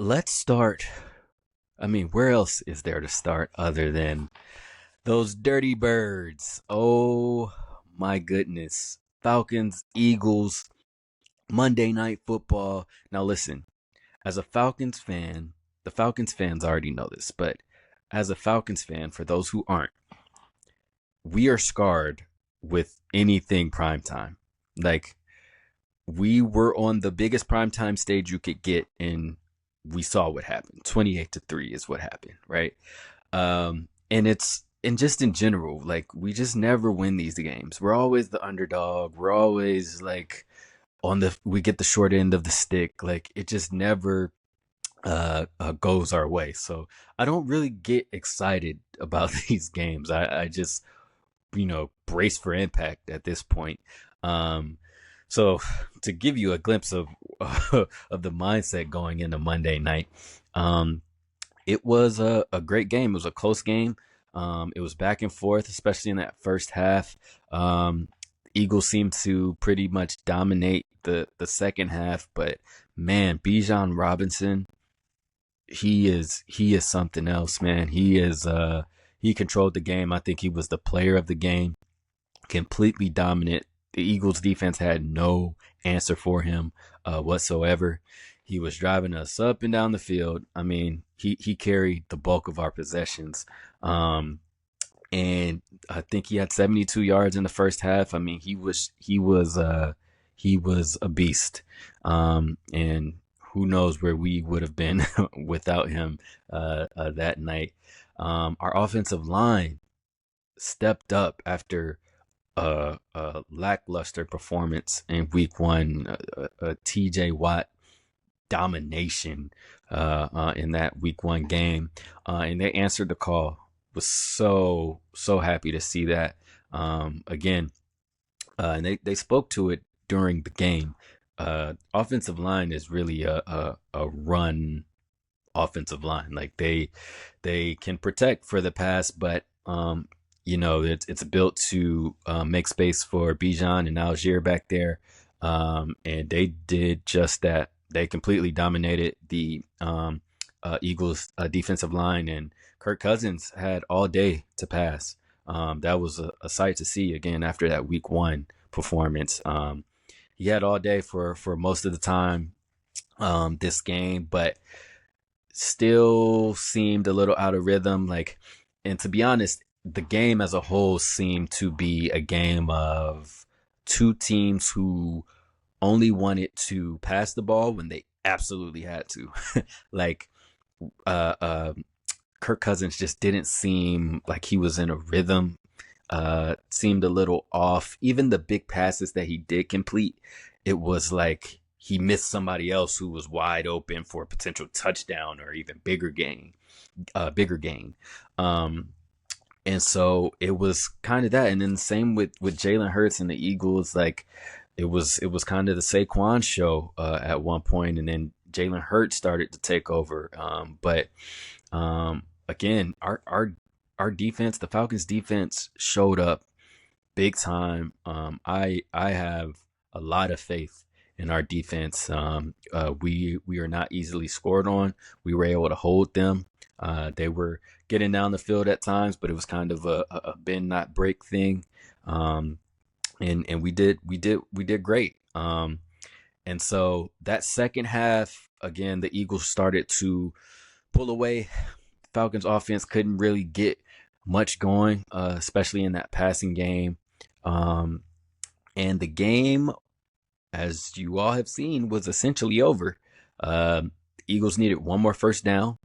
Let's start. I mean, where else is there to start other than those dirty birds? Oh my goodness. Falcons, Eagles, Monday Night Football. Now, listen, as a Falcons fan, the Falcons fans already know this, but as a Falcons fan, for those who aren't, we are scarred with anything primetime. Like, we were on the biggest primetime stage you could get, and we saw what happened. 28-3 is what happened, right? And just in general, like, we just never win these games. We're always the underdog. We're always like we get the short end of the stick. Like, it just never goes our way. So I don't really get excited about these games. I just, brace for impact at this point. Um, so to give you a glimpse of of the mindset going into Monday night, um, it was a great game. It was a close game. It was back and forth, especially in that first half. Eagles seemed to pretty much dominate the second half, but man, Bijan Robinson, he is something else, man. He controlled the game. I think he was the player of the game, completely dominant. The Eagles defense had no answer for him whatsoever. He was driving us up and down the field. I mean, he carried the bulk of our possessions. Um, and I think he had 72 yards in the first half. I mean, he was a beast. And who knows where we would have been without him that night. Our offensive line stepped up after a lackluster performance in week one, a TJ Watt domination in that week one game. And they answered the call. Was so happy to see that again. And they spoke to it during the game. Offensive line is really a run offensive line. Like, they can protect for the pass, but it's built to make space for Bijan and Algier back there, and they did just that. They completely dominated the Eagles defensive line, and Kirk Cousins had all day to pass. That was a sight to see again after that week one performance. He had all day for most of the time this game, but still seemed a little out of rhythm. Like, and to be honest, the game as a whole seemed to be a game of two teams who only wanted to pass the ball when they absolutely had to. Like, uh, uh, Kirk Cousins just didn't seem like he was in a rhythm. Seemed a little off. Even the big passes that he did complete, it was like he missed somebody else who was wide open for a potential touchdown or even bigger gain. Um, and so it was kind of that. And then the same with Jalen Hurts and the Eagles. Like, it was kind of the Saquon show at one point, and then Jalen Hurts started to take over. But again, our defense, the Falcons defense, showed up big time. I have a lot of faith in our defense. We are not easily scored on. We were able to hold them. They were getting down the field at times, but it was kind of a bend not break thing. Um, and we did great. And so that second half, again, the Eagles started to pull away. Falcons offense couldn't really get much going, especially in that passing game. Um, and the game, as you all have seen, was essentially over. Eagles needed one more first down.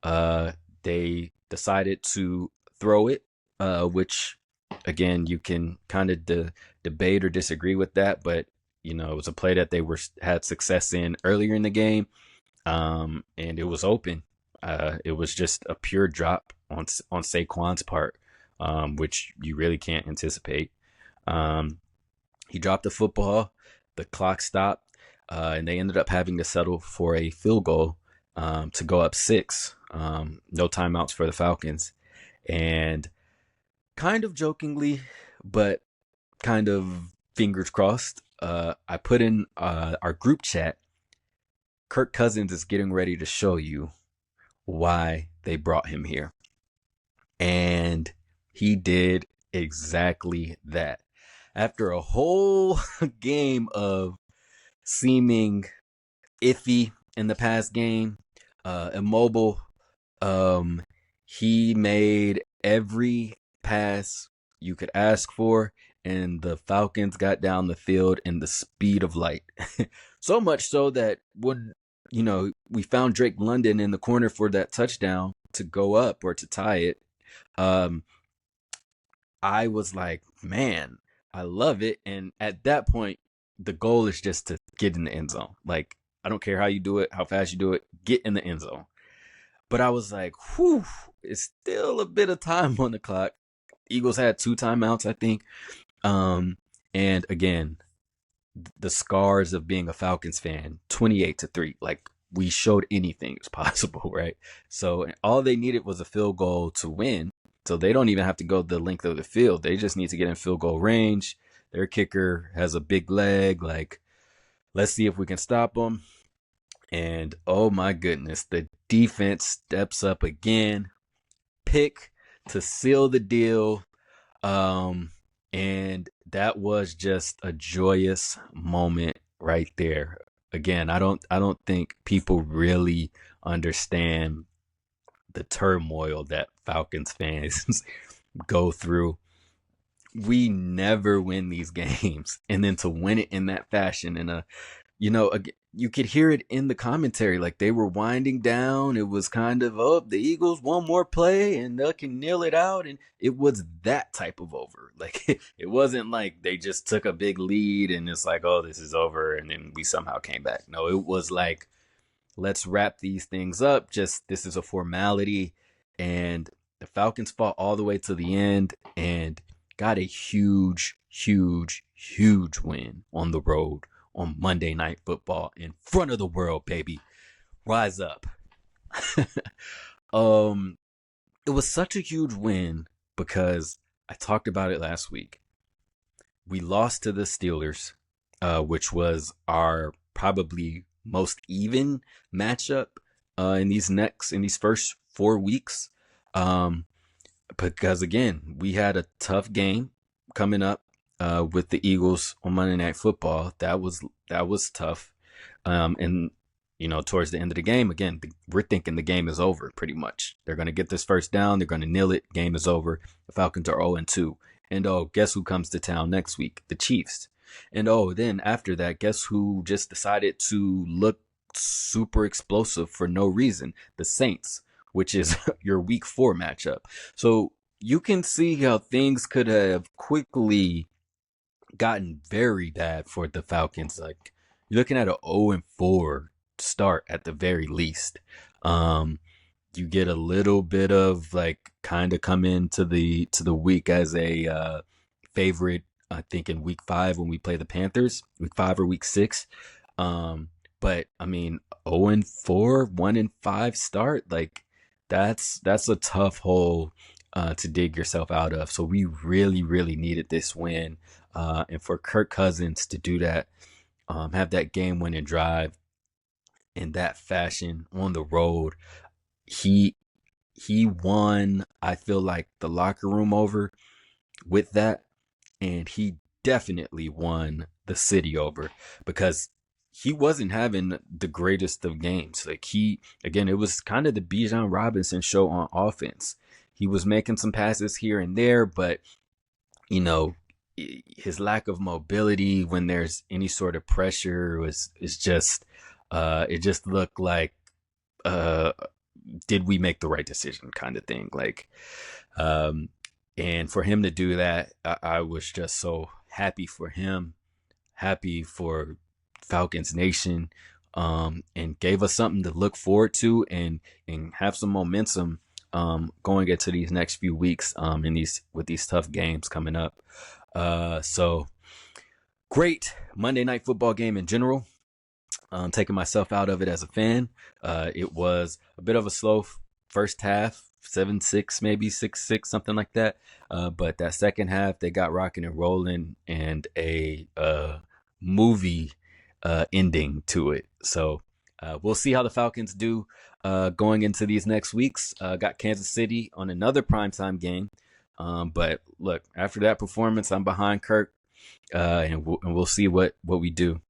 Uh, they decided to throw it, which, again, you can kind of debate or disagree with that, but it was a play that they had success in earlier in the game, and it was open. It was just a pure drop on Saquon's part, which you really can't anticipate. Um, he dropped the football, the clock stopped, and they ended up having to settle for a field goal to go up six. No timeouts for the Falcons. And kind of jokingly, but kind of fingers crossed, I put in our group chat, Kirk Cousins is getting ready to show you why they brought him here. And he did exactly that. After a whole game of seeming iffy in the past game, immobile, um, he made every pass you could ask for, and the Falcons got down the field in the speed of light. So much so that when we found Drake London in the corner for that touchdown to go up or to tie it, um, I was like, man, I love it. And at that point, the goal is just to get in the end zone. Like, I don't care how you do it, how fast you do it, get in the end zone. But I was like, whew, it's still a bit of time on the clock. Eagles had 2 timeouts, I think. And again, the scars of being a Falcons fan, 28-3. Like, we showed anything is possible, right? So all they needed was a field goal to win. So they don't even have to go the length of the field. They just need to get in field goal range. Their kicker has a big leg. Like, let's see if we can stop them. And oh my goodness, the defense steps up again. Pick to seal the deal. And that was just a joyous moment right there. Again, I don't think people really understand the turmoil that Falcons fans go through. We never win these games, and then to win it in that fashion, and you could hear it in the commentary, like they were winding down. It was kind of, oh, the Eagles one more play and they can kneel it out, and it was that type of over. Like, it wasn't like they just took a big lead and it's like, oh, this is over, and then we somehow came back. No, it was like, let's wrap these things up. Just, this is a formality. And the Falcons fought all the way to the end and got a huge, huge, huge win on the road on Monday Night Football in front of the world, baby. Rise up. It was such a huge win because I talked about it last week. We lost to the Steelers, which was our probably most even matchup in these first 4 weeks. Because again, we had a tough game coming up with the Eagles on Monday Night Football. That was tough. And towards the end of the game, again, we're thinking the game is over pretty much. They're going to get this first down. They're going to kneel it. Game is over. The Falcons are 0-2. And guess who comes to town next week? The Chiefs. And then after that, guess who just decided to look super explosive for no reason? The Saints, which is your week 4 matchup. So you can see how things could have quickly gotten very bad for the Falcons. Like, you're looking at an 0-4 start at the very least. You get a little bit of like kind of come into the week as a favorite. I think in week 5 when we play the Panthers, week 5 or week 6. But I mean, 0-4, 1-5 start, like that's a tough hole to dig yourself out of. So we really, really needed this win. And for Kirk Cousins to do that, have that game-winning drive in that fashion on the road, he won, I feel like, the locker room over with that, and he definitely won the city over because he wasn't having the greatest of games. Like, it was kind of the Bijan Robinson show on offense. He was making some passes here and there, but his lack of mobility when there's any sort of pressure is just it just looked like did we make the right decision kind of thing. Like, and for him to do that, I was just so happy for him, happy for Falcons Nation, and gave us something to look forward to and have some momentum going into these next few weeks with these tough games coming up. So great Monday Night Football game in general. Taking myself out of it as a fan. It was a bit of a slow first half, 7-6, maybe 6-6, something like that. But that second half, they got rocking and rolling, and a movie ending to it. So We'll see how the Falcons do going into these next weeks. Got Kansas City on another primetime game. But look, after that performance, I'm behind Kirk, and we'll see what we do.